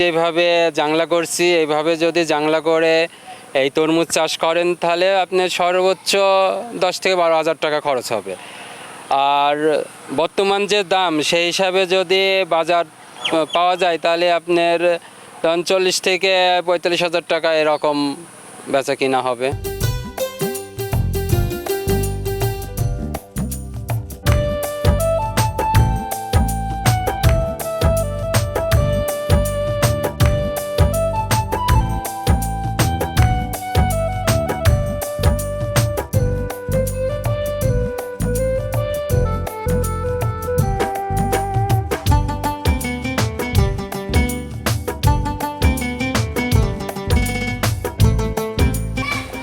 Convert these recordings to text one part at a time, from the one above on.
এইভাবে জাংলা করছি, এইভাবে যদি জাংলা করে এই তরমুজ চাষ করেন তাহলে আপনার সর্বোচ্চ 10 থেকে 12 হাজার টাকা খরচ হবে। আর বর্তমান যে দাম সেই হিসাবে যদি বাজার পাওয়া যায় তাহলে আপনার 40 থেকে 45 হাজার টাকা এরকম বেচা কিনা হবে।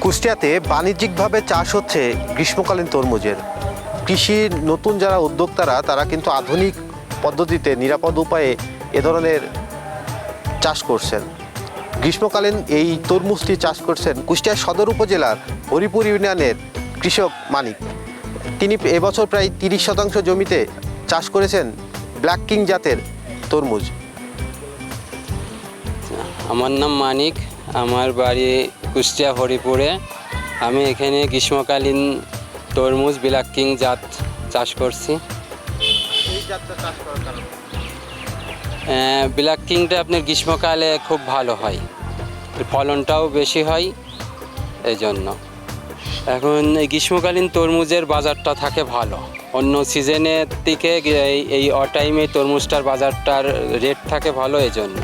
কুষ্টিয়াতে বাণিজ্যিকভাবে চাষ হচ্ছে গ্রীষ্মকালীন তরমুজের। কৃষির নতুন যারা উদ্যোক্তারা তারা কিন্তু আধুনিক পদ্ধতিতে নিরাপদ উপায়ে এ ধরনের চাষ করছেন। গ্রীষ্মকালীন এই তরমুজটি চাষ করছেন কুষ্টিয়া সদর উপজেলার হরিপুর ইউনিয়নের কৃষক মানিক। তিনি এবছর প্রায় 30 শতাংশ জমিতে চাষ করেছেন ব্ল্যাক কিং জাতের তরমুজ। আমার নাম মানিক, আমার বাড়ি কুষ্টিয়া হরিপুরে। আমি এখানে গ্রীষ্মকালীন তরমুজ ব্ল্যাক কিং জাত চাষ করছি। ব্ল্যাক কিংটা আপনার গ্রীষ্মকালে খুব ভালো হয়, ফলনটাও বেশি হয়, এই জন্য এখন এই গ্রীষ্মকালীন তরমুজের বাজারটা থাকে ভালো। অন্য সিজনের থেকে এই অটাইমে তরমুজটার বাজারটার রেট থাকে ভালো, এই জন্য।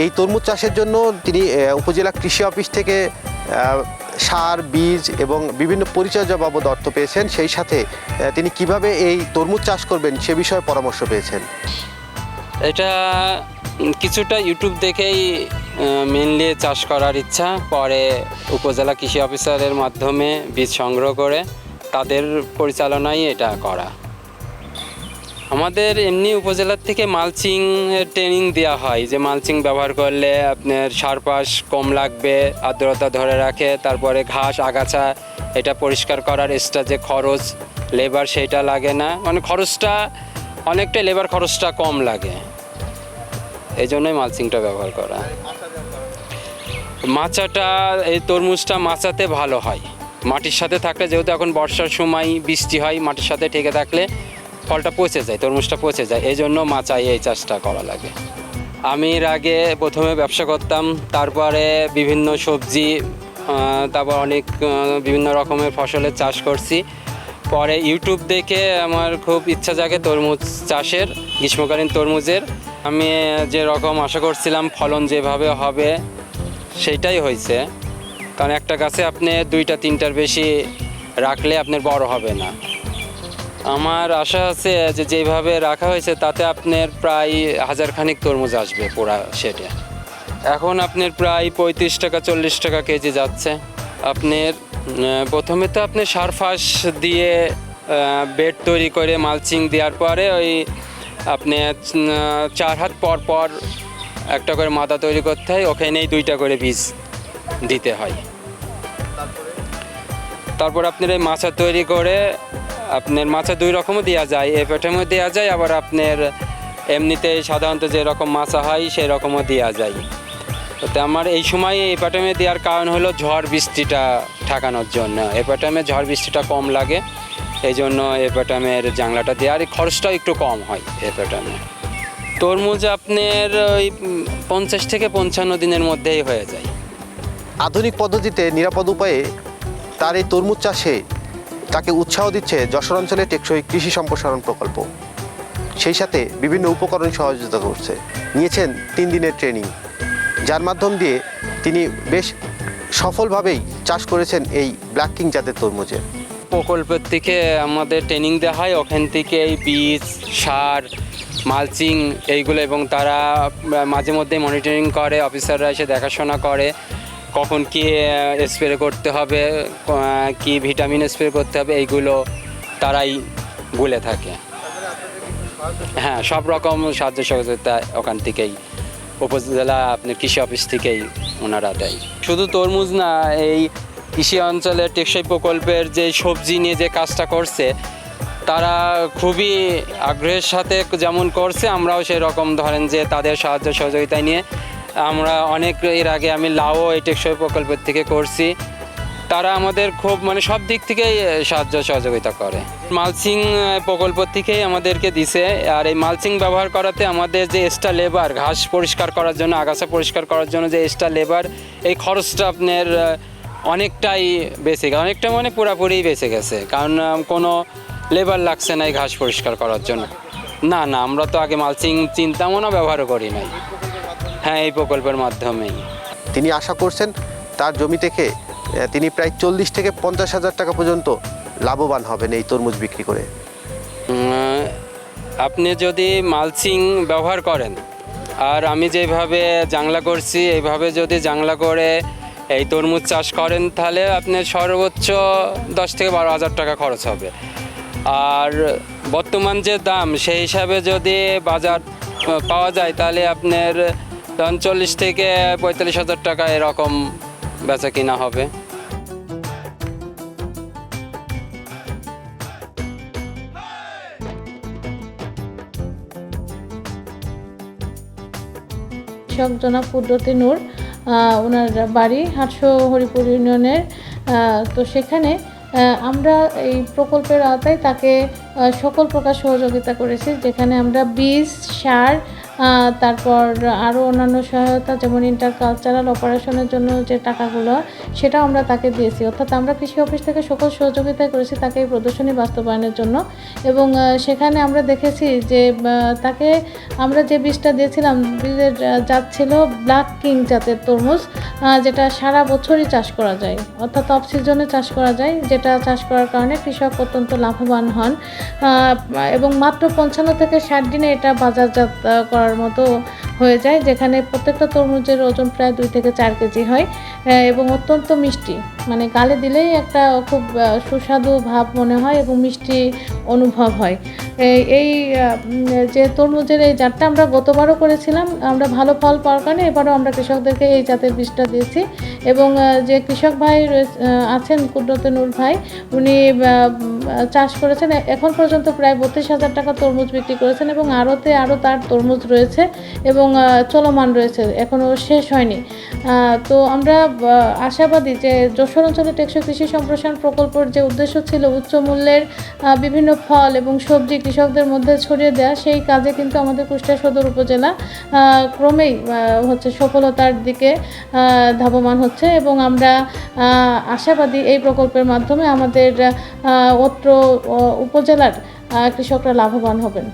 এই তরমুজ চাষের জন্য তিনি উপজেলা কৃষি অফিস থেকে সার, বীজ এবং বিভিন্ন পরিচর্যা বাবদ অর্থ পেয়েছেন। সেই সাথে তিনি কিভাবে এই তরমুজ চাষ করবেন সে বিষয়ে পরামর্শ পেয়েছেন। এটা কিছুটা ইউটিউব দেখেই মেনলি চাষ করার ইচ্ছা, পরে উপজেলা কৃষি অফিসারের মাধ্যমে বীজ সংগ্রহ করে তাদের পরিচালনায় এটা করা। আমাদের এমনি উপজেলার থেকে মালচিং ট্রেনিং দেওয়া হয়, যে মালচিং ব্যবহার করলে আপনার সারপাশ কম লাগবে, আর্দ্রতা ধরে রাখে, তারপরে ঘাস আগাছা এটা পরিষ্কার করার এক্সট্রা যে খরচ লেবার সেইটা লাগে না, মানে খরচটা অনেকটা, লেবার খরচটা কম লাগে, এই জন্যই মালচিংটা ব্যবহার করা। মাচাটা, এই তরমুজটা মাচাতে ভালো হয়, মাটির সাথে থাকলে, যেহেতু এখন বর্ষার সময় বৃষ্টি হয়, মাটির সাথে ঠেকে থাকলে ফলটা পচে যায়, তরমুজটা পচে যায়, এই জন্য মাচায় এই চাষটা করা লাগে। আমি এর আগে প্রথমে ব্যবসা করতাম, তারপরে বিভিন্ন সবজি, তারপর অনেক বিভিন্ন রকমের ফসলের চাষ করছি। পরে ইউটিউব দেখে আমার খুব ইচ্ছা জাগে তরমুজ চাষের, গ্রীষ্মকালীন তরমুজের। আমি যে রকম আশা করছিলাম ফলন যেভাবে হবে সেইটাই হয়েছে, কারণ একটা গাছে আপনি 2-3টার বেশি রাখলে আপনার বড় হবে না। আমার আশা আছে যে যেভাবে রাখা হয়েছে তাতে আপনার প্রায় 1000 খানিক তরমুজ আসবে পুরা সেটে। এখন আপনার প্রায় 35-40 টাকা কেজি যাচ্ছে। আপনার প্রথমে তো আপনি সার ফাঁস দিয়ে বেড তৈরি করে মালচিং দেওয়ার পরে ওই আপনি 4 হাত পর পর একটা করে মাদা তৈরি করতে হয়, ওখানেই 2টা করে বীজ দিতে হয়। তারপর আপনার এই মাচা তৈরি করে, আপনার মাচা 2 রকমও দেওয়া যায়, এ প্যাটার্নও দেওয়া যায়, আবার আপনার এমনিতে সাধারণত যেরকম মাচা হয় সেই রকমও দেওয়া যায়। তো আমার এই সময় এই প্যাটার্নে দেওয়ার কারণ হলো ঝড় বৃষ্টিটা ঠেকানোর জন্য। এই প্যাটার্নে ঝড় বৃষ্টিটা কম লাগে, এই জন্য এই প্যাটার্নের জাংলাটা দেওয়ার খরচটাও একটু কম হয় এই প্যাটার্নে। তরমুজ আপনার ওই 50 থেকে 55 দিনের মধ্যেই হয়ে যায়। আধুনিক পদ্ধতিতে নিরাপদ উপায়ে তার এই তরমুজ চাষে তাকে উৎসাহ দিচ্ছে যশোর অঞ্চলে টেকসই কৃষি সম্প্রসারণ প্রকল্প। সেই সাথে বিভিন্ন উপকরণ সহযোগিতা করছে। নিয়েছেন 3 দিনের ট্রেনিং, যার মাধ্যম দিয়ে তিনি বেশ সফলভাবেই চাষ করেছেন এই ব্ল্যাক কিং জাতের তরমুজের। প্রকল্পের থেকে আমাদের ট্রেনিং দেওয়া হয়, ওখান থেকে এই বীজ, সার, মালচিং এইগুলো, এবং তারা মাঝে মধ্যে মনিটরিং করে, অফিসাররা এসে দেখাশোনা করে কখন কি স্প্রে করতে হবে, কি ভিটামিন স্প্রে করতে হবে, এইগুলো তারাই বলে থাকে। হ্যাঁ, সব রকম সাহায্য সহযোগিতা ওখান থেকেই, উপজেলা আপনার কৃষি অফিস থেকেই ওনারা দেয়। শুধু তরমুজ না, এই কৃষি অঞ্চলের টেকসই প্রকল্পের যে সবজি নিয়ে যে কাজটা করছে তারা খুবই আগ্রহের সাথে যেমন করছে, আমরাও সেই রকম ধরেন যে তাদের সাহায্য সহযোগিতা নিয়ে আমরা অনেক এর আগে আমি লাও এই টেকসই প্রকল্পের থেকে করছি, তারা আমাদের খুব মানে সব দিক থেকেই সাহায্য সহযোগিতা করে। মালচিং প্রকল্প থেকেই আমাদেরকে দিছে, আর এই মালচিং ব্যবহার করাতে আমাদের যে এক্সট্রা লেবার ঘাস পরিষ্কার করার জন্য, আগাছা পরিষ্কার করার জন্য যে এক্সট্রা লেবার, এই খরচটা আপনার অনেকটাই বেঁচে গেছে, অনেকটা মানে পুরোপুরি বেঁচে গেছে, কারণ কোনো লেবার লাগছে না এই ঘাস পরিষ্কার করার জন্য। না না, আমরা তো আগে মালচিং চিন্তামও না, ব্যবহারও করি নাই। হ্যাঁ, এই প্রকল্পের মাধ্যমেই। তিনি আশা করছেন তার জমি থেকে তিনি প্রায় 40 থেকে 50 হাজার টাকা পর্যন্ত লাভবান হবেন এই তরমুজ বিক্রি করে। আপনি যদি মালচিং ব্যবহার করেন, আর আমি যেভাবে জাংলা করছি এইভাবে যদি জাংলা করে এই তরমুজ চাষ করেন, তাহলে আপনার সর্বোচ্চ 10 থেকে 12 হাজার টাকা খরচ হবে। আর বর্তমান যে দাম সেই হিসাবে যদি বাজার পাওয়া যায়, তাহলে আপনার 40 থেকে 45 হাজার টাকা এরকম বেচা কিনা হবে। কৃষক জনাব কুদরতি নূর, ওনার বাড়ি হাটশো হরিপুর ইউনিয়নের। তো সেখানে আমরা এই প্রকল্পের আওতায় তাকে সকল প্রকার সহযোগিতা করেছি, যেখানে আমরা বীজ, সার, তারপর আরও অন্যান্য সহায়তা যেমন ইন্টারকালচারাল অপারেশনের জন্য যে টাকাগুলো সেটাও আমরা তাকে দিয়েছি। অর্থাৎ আমরা কৃষি অফিস থেকে সকল সহযোগিতা করেছি তাকে এই প্রদর্শনী বাস্তবায়নের জন্য। এবং সেখানে আমরা দেখেছি যে তাকে আমরা যে বীজটা দিয়েছিলাম, বীজের জাত ছিল ব্ল্যাক কিং জাতের তরমুজ, যেটা সারা বছরই চাষ করা যায়, অর্থাৎ অফ সিজনে চাষ করা যায়, যেটা চাষ করার কারণে কৃষক অত্যন্ত লাভবান হন। এবং মাত্র 55 থেকে 60 দিনে এটা বাজারজাত করার মতো হয়ে যায়, যেখানে প্রত্যেকটা তরমুজের ওজন প্রায় 2 থেকে 4 কেজি হয় এবং অত্যন্ত মিষ্টি, মানে গালে দিলেই একটা খুব সুস্বাদু ভাব মনে হয় এবং মিষ্টি অনুভব হয়। এই যে তরমুজের এই জাতটা আমরা গতবারও করেছিলাম, আমরা ভালো ফল পাওয়ার কারণে এবারও আমরা কৃষকদেরকে এই জাতের বীজটা দিয়েছি। এবং যে কৃষক ভাই আছেন কুদরতি নূর ভাই, উনি চাষ করেছেন, এখন পর্যন্ত প্রায় 32,000 টাকা তরমুজ বিক্রি করেছেন এবং আরও তার তরমুজ রয়েছে এবং চলমান রয়েছে, এখনও শেষ হয়নি। তো আমরা আশাবাদী যে যশোর অঞ্চলে টেকসই কৃষি সম্প্রসারণ প্রকল্পের যে উদ্দেশ্য ছিল উচ্চ মূল্যের বিভিন্ন ফল এবং সবজি কৃষকদের মধ্যে ছড়িয়ে দেওয়া, সেই কাজে কিন্তু আমাদের কুষ্টিয়া সদর উপজেলা ক্রমেই সফলতার দিকে ধাবমান হচ্ছে। এবং আমরা আশাবাদী এই প্রকল্পের মাধ্যমে আমাদের অত্র উপজেলার কৃষকরা লাভবান হবেন।